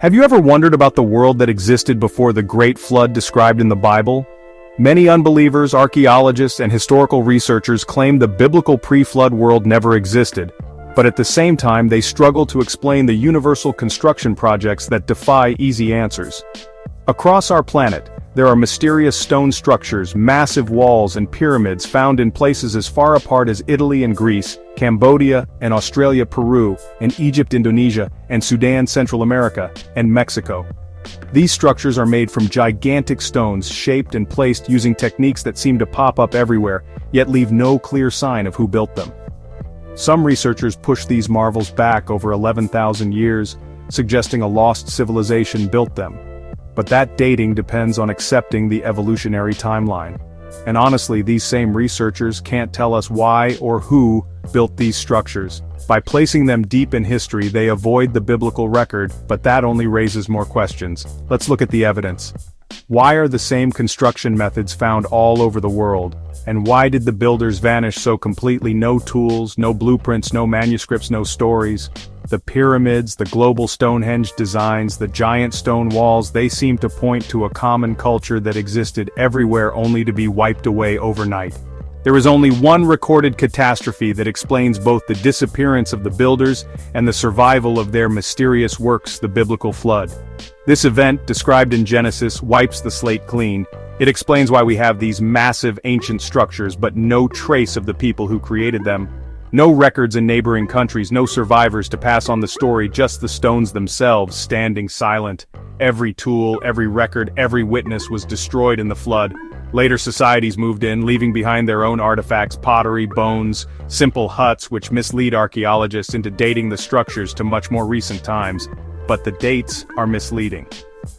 Have you ever wondered about the world that existed before the Great Flood described in the Bible? Many unbelievers, archaeologists, and historical researchers claim the biblical pre-flood world never existed, but at the same time they struggle to explain the universal construction projects that defy easy answers. Across our planet, there are mysterious stone structures, massive walls, and pyramids found in places as far apart as Italy and Greece, Cambodia and Australia, Peru, and Egypt, Indonesia, and Sudan, Central America, and Mexico. These structures are made from gigantic stones shaped and placed using techniques that seem to pop up everywhere, yet leave no clear sign of who built them. Some researchers push these marvels back over 11,000 years, suggesting a lost civilization built them. But that dating depends on accepting the evolutionary timeline. And honestly, these same researchers can't tell us why or who built these structures. By placing them deep in history, they avoid the biblical record, but that only raises more questions. Let's look at the evidence. Why are the same construction methods found all over the world? And why did the builders vanish so completely? No tools, no blueprints, no manuscripts, no stories. The pyramids, the global Stonehenge designs, the giant stone walls, they seem to point to a common culture that existed everywhere only to be wiped away overnight. There is only one recorded catastrophe that explains both the disappearance of the builders and the survival of their mysterious works, the biblical flood. This event, described in Genesis, wipes the slate clean. It explains why we have these massive ancient structures but no trace of the people who created them. No records in neighboring countries, no survivors to pass on the story, just the stones themselves standing silent. Every tool, every record, every witness was destroyed in the flood. Later societies moved in, leaving behind their own artifacts, pottery, bones, simple huts, which mislead archaeologists into dating the structures to much more recent times. But the dates are misleading.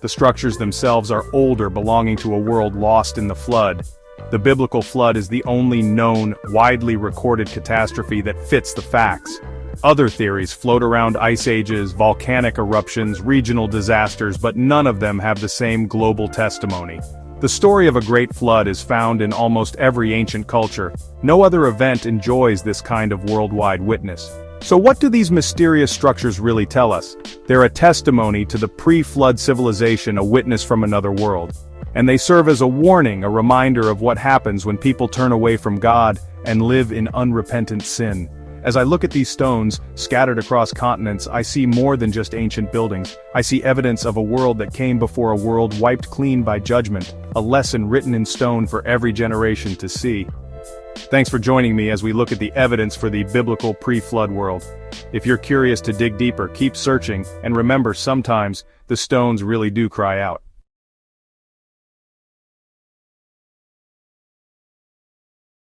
The structures themselves are older, belonging to a world lost in the flood. The biblical flood is the only known, widely recorded catastrophe that fits the facts. Other theories float around ice ages, volcanic eruptions, regional disasters, but none of them have the same global testimony. The story of a great flood is found in almost every ancient culture. No other event enjoys this kind of worldwide witness. So what do these mysterious structures really tell us? They're a testimony to the pre-flood civilization, a witness from another world. And they serve as a warning, a reminder of what happens when people turn away from God and live in unrepentant sin. As I look at these stones, scattered across continents, I see more than just ancient buildings. I see evidence of a world that came before a world wiped clean by judgment, a lesson written in stone for every generation to see. Thanks for joining me as we look at the evidence for the biblical pre-flood world. If you're curious to dig deeper, keep searching, and remember, sometimes the stones really do cry out.